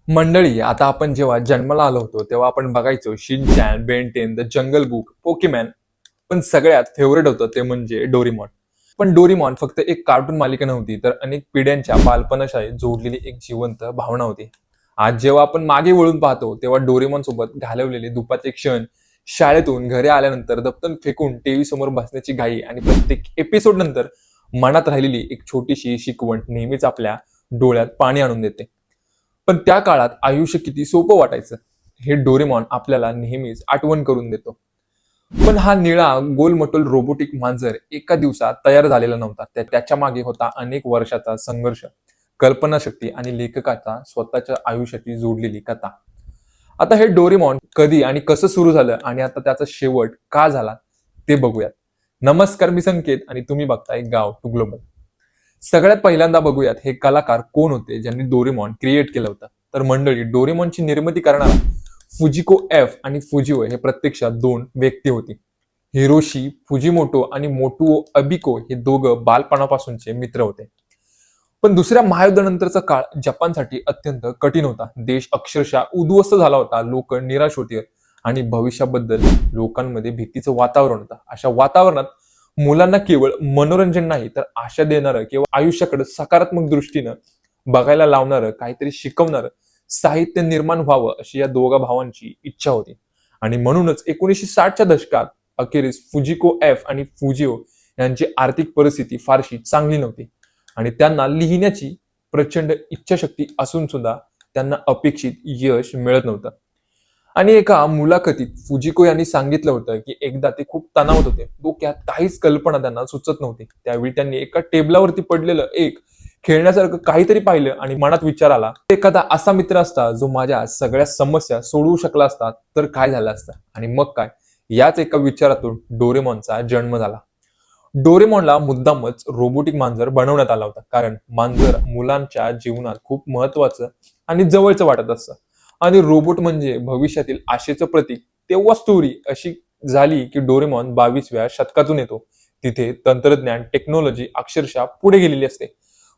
मंडळी, आता आपण जेव्हा जन्माला आलो होतो तेव्हा आपण बघायचो Shin-chan, Ben 10, the jungle book, Pokémon. पण सगळ्यात फेवरेट होतं ते म्हणजे डोरेमॉन. पण डोरेमॉन फक्त एक कार्टून मालिका नव्हती, तर अनेक पिढ्यांच्या बालपणाशी जोडलेली एक जिवंत भावना होती. आज जेव्हा आपण मागे वळून पाहतो तेव्हा डोरेमॉन सोबत घालवलेले दुपारचे क्षण, शाळेतून घरी आल्यानंतर दप्तर फेकून टीव्ही समोर बसण्याची घाई आणि प्रत्येक एपिसोड नंतर मनात राहिलेली एक छोटीशी शिकवण नेहमीच आपल्या डोळ्यात पाणी आणून देते. पण त्या काळात आयुष्य किती सोपं वाटायचं हे डोरेमॉन आपल्याला नेहमीच आठवण करून देतो. पण हा निळा गोलमटोल रोबोटिक मांजर एका दिवसात तयार झालेला नव्हता. त्याच्या मागे होता अनेक वर्षाचा संघर्ष, कल्पनाशक्ती आणि लेखकाचा स्वतःच्या आयुष्याची जोडलेली कथा. आता हे डोरेमॉन कधी आणि कसं सुरू झालं आणि आता त्याचा शेवट का झाला ते बघूयात. नमस्कार, मी संकेत आणि तुम्ही बघताय गाव टू ग्लोबल. सगळ्यात पहिल्यांदा बघूयात हे कलाकार कोण होते ज्यांनी डोरेमॉन क्रिएट केलं होतं. तर मंडळी, डोरेमॉनची निर्मिती करणारा फुजिको एफ आणि फुजिओ हे प्रत्यक्षात दोन व्यक्ती होती. हिरोशी फुजिमोटो आणि मोटुओ अबिको हे दोघं बालपणापासूनचे मित्र होते. पण दुसऱ्या महायुद्धानंतरचा काळ जपानसाठी अत्यंत कठीण होता. देश अक्षरशः उद्ध्वस्त झाला होता. लोक निराश होते आणि भविष्याबद्दल लोकांमध्ये भीतीचं वातावरण होतं. अशा वातावरणात मुलांना केवळ मनोरंजन नाही तर आशा देणारं किंवा आयुष्याकडे सकारात्मक दृष्टीनं बघायला लावणारं, काहीतरी शिकवणारं साहित्य निर्माण व्हावं अशी या दोघा भावांची इच्छा होती. आणि म्हणूनच 1960च्या दशकात अखेरीस फुजिको एफ आणि फुजिओ यांची आर्थिक परिस्थिती फारशी चांगली नव्हती आणि त्यांना लिहिण्याची प्रचंड इच्छाशक्ती असून सुद्धा त्यांना अपेक्षित यश मिळत नव्हतं. आणि एका मुलाखतीत फुजिको यांनी सांगितलं होतं की एकदा ते खूप तणावात होते. डोक्यात काहीच कल्पना त्यांना सुचत नव्हती. त्यावेळी त्यांनी एका टेबलावरती पडलेलं एक खेळण्यासारखं काहीतरी पाहिलं आणि मनात विचार आला, एखादा असा मित्र असता जो माझ्या सगळ्या समस्या सोडवू शकला असता तर काय झालं असतं. आणि मग काय, याच एका विचारातून डोरेमॉनचा जन्म झाला. डोरेमॉनला मुद्दामच रोबोटिक मांजर बनवण्यात आला होता, कारण मांजर मुलांच्या जीवनात खूप महत्वाचं आणि जवळचं वाटत असतं आणि रोबोट म्हणजे भविष्यातील आशेचं प्रतीक. तेव्हा स्टोरी अशी झाली की डोरेमॉन 22व्या शतकातून येतो. तिथे तंत्रज्ञान, टेक्नॉलॉजी अक्षरशः पुढे गेलेली असते,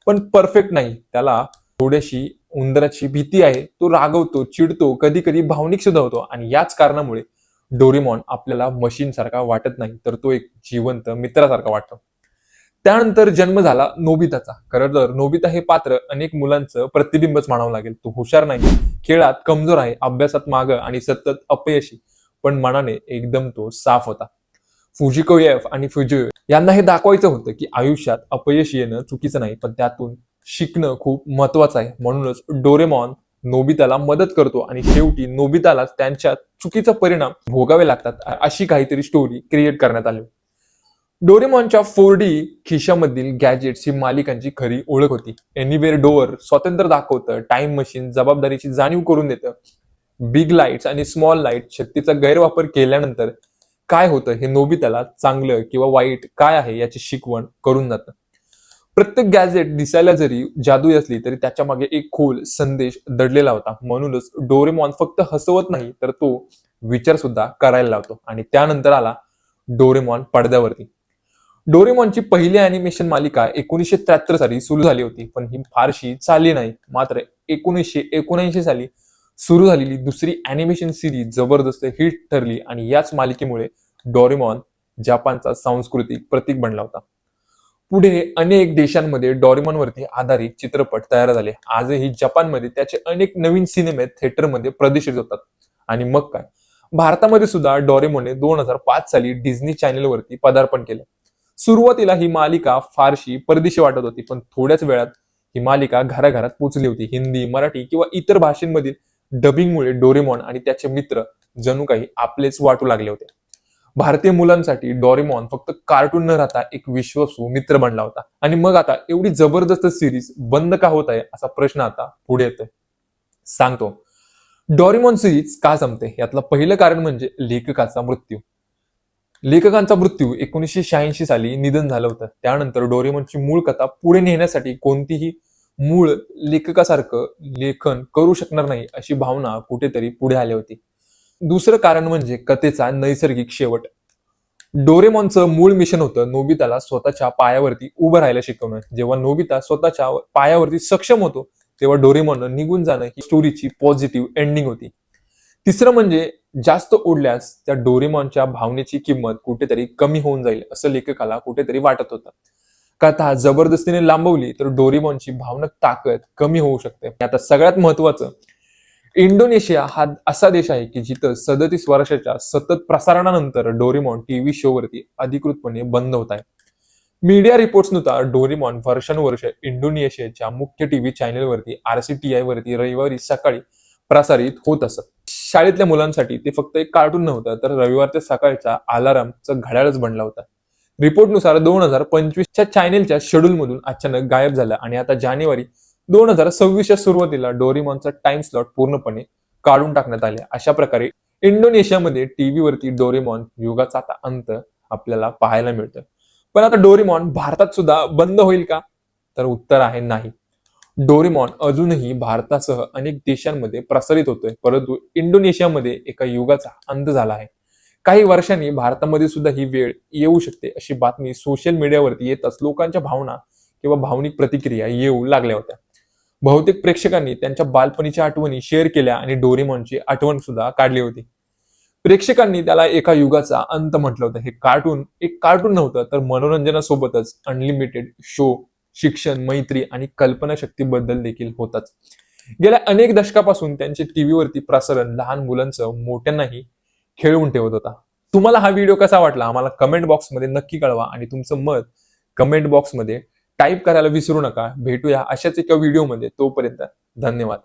पण परफेक्ट नाही. त्याला थोडीशी उंदराची भीती आहे. तो रागवतो, चिडतो, कधी कधी भावनिक सुद्धा होतो आणि याच कारणामुळे डोरेमॉन आपल्याला मशीन सारखा वाटत नाही, तर तो एक जिवंत मित्रासारखा वाटतो. त्यानंतर जन्म झाला नोबिताचा. खरं तर नोबिता हे पात्र अनेक मुलांचं प्रतिबिंबच म्हणावं लागेल. तो हुशार नाही, खेळात कमजोर आहे, अभ्यासात मागं आणि सतत अपयशी, पण मनाने एकदम तो साफ होता. फुजिको एफ आणि फुजिओ यांना हे दाखवायचं होतं की आयुष्यात अपयश येणं चुकीचं नाही, पण त्यातून शिकणं खूप महत्वाचं आहे. म्हणूनच डोरेमॉन नोबिताला मदत करतो आणि शेवटी नोबिताला त्यांच्या चुकीचा परिणाम भोगावे लागतात. अशी काहीतरी स्टोरी क्रिएट करण्यात आली. डोरेमॉनच्या 4D खिशामधील गॅजेट्स ही मालिकांची खरी ओळख होती. एनिवेअर डोअर स्वातंत्र्य दाखवतं, टाइम मशीन जबाबदारीची जाणीव करून देतं, बिग लाईट्स आणि स्मॉल लाईट शक्तीचा गैरवापर केल्यानंतर काय होतं हे नोबिताला चांगलं किंवा वाईट काय आहे याची शिकवण करून जातं. प्रत्येक गॅजेट दिसायला जरी जादू असली तरी त्याच्या मागे एक खोल संदेश दडलेला होता. म्हणूनच डोरेमॉन फक्त हसवत नाही तर तो विचार सुद्धा करायला लावतो. आणि त्यानंतर आला डोरेमॉन पडद्यावरती. डोरेमॉनची पहिली अॅनिमेशन मालिका 1973 साली सुरू झाली होती, पण ही फारशी चालली नाही. मात्र 1979 साली सुरू झालेली दुसरी अॅनिमेशन सिरीज जबरदस्त हिट ठरली आणि याच मालिकेमुळे डोरेमॉन जपानचा सांस्कृतिक प्रतीक बनला होता. पुढे अनेक देशांमध्ये डोरेमॉनवरती आधारित चित्रपट तयार झाले. आजही जपानमध्ये त्याचे अनेक नवीन सिनेमे थिएटरमध्ये प्रदर्शित होतात. आणि मग काय, भारतामध्ये सुद्धा डोरेमॉनने 2005 साली डिझनी चॅनेलवरती पदार्पण केलं. सुरुवातीला ही मालिका फारशी परदेशी वाटत होती, पण थोड्याच वेळात ही मालिका घराघरात पोहोचली होती. हिंदी, मराठी किंवा इतर भाषेंमधील डबिंगमुळे डोरेमॉन आणि त्याचे मित्र जणू काही आपलेच वाटू लागले होते. भारतीय मुलांसाठी डोरेमॉन फक्त कार्टून न राहता एक विश्वासू मित्र बनला होता. आणि मग आता एवढी जबरदस्त सिरीज बंद का होत आहे असा प्रश्न आता पुढे येतोय. सांगतो, डोरेमॉन सिरीज का संपते यातलं पहिलं कारण म्हणजे लेखकाचा मृत्यू. लेखकांचा मृत्यू 1986 साली निधन झालं होतं. त्यानंतर डोरेमॉनची मूळ कथा पुढे नेण्यासाठी कोणतीही मूळ लेखकासारखं लेखन करू शकणार नाही अशी भावना कुठेतरी पुढे आली होती. दुसरं कारण म्हणजे कथेचा नैसर्गिक शेवट. डोरेमॉनचं मूळ मिशन होतं नोबिताला स्वतःच्या पायावरती उभं राहायला शिकवणं. जेव्हा नोबिता स्वतःच्या पायावरती सक्षम होतो तेव्हा डोरेमॉननं निघून जाणं ही स्टोरीची पॉझिटिव्ह एंडिंग होती. तिसरं म्हणजे जास्त ओढल्यास त्या डोरेमॉनच्या भावनेची किंमत कुठेतरी कमी होऊन जाईल असं लेखकाला कुठेतरी वाटत होतं. कथा जबरदस्तीने लांबवली तर डोरेमॉनची भावनिक ताकद कमी होऊ शकते. आता सगळ्यात महत्वाचं, इंडोनेशिया हा असा देश आहे की जिथं 37 वर्षाच्या सतत प्रसारणानंतर डोरेमॉन टीव्ही शो वरती अधिकृतपणे बंद होत आहे. मीडिया रिपोर्ट्सनुसार डोरेमॉन वर्षानुवर्ष इंडोनेशियाच्या मुख्य टीव्ही चॅनेलवरती RCTI वरती रविवारी सकाळी प्रसारित होत असत. शाळेतल्या मुलांसाठी ते फक्त एक कार्टून नव्हतं, तर रविवारच्या सकाळच्या अलार्मचं घड्याळच बनला होता. रिपोर्टनुसार 2025च्या चॅनेलच्या शेड्यूलमधून अचानक गायब झाला आणि आता जानेवारी 2026च्या सुरुवातीला डोरेमॉनचा टाइम स्लॉट पूर्णपणे काढून टाकण्यात आले. अशा प्रकारे इंडोनेशियामध्ये टीव्हीवरती डोरेमॉन युगाचा आता अंत आपल्याला पाहायला मिळतं. पण आता डोरेमॉन भारतात सुद्धा बंद होईल का? तर उत्तर आहे नाही. डोरेमॉन अजूनही भारतासह अनेक देशांमध्ये प्रसारित होतोय, परंतु इंडोनेशियामध्ये एका युगाचा अंत झाला आहे. काही वर्षांनी भारतामध्ये सुद्धा ही वेळ येऊ शकते अशी बातमी सोशल मीडियावरती येतच लोकांच्या भावना किंवा भावनिक प्रतिक्रिया येऊ लागल्या होत्या. बहुतेक प्रेक्षकांनी त्यांच्या बालपणीच्या आठवणी शेअर केल्या आणि डोरेमॉनची आठवण सुद्धा काढली होती. प्रेक्षकांनी त्याला एका युगाचा अंत म्हटलं होतं. हे कार्टून एक कार्टून नव्हतं, तर मनोरंजनासोबतच अनलिमिटेड शो, शिक्षण, मैत्री आणि कल्पनाशक्तीबद्दल देखील होताच. गेल्या अनेक दशकापासून त्यांचे टीव्हीवरती प्रसारण लहान मुलांचं मोठ्यांनाही खेळवून ठेवत होता. तुम्हाला हा व्हिडिओ कसा वाटला आम्हाला कमेंट बॉक्समध्ये नक्की कळवा आणि तुमचं मत कमेंट बॉक्समध्ये टाईप करायला विसरू नका. भेटूया अशाच एका व्हिडिओमध्ये. तोपर्यंत धन्यवाद.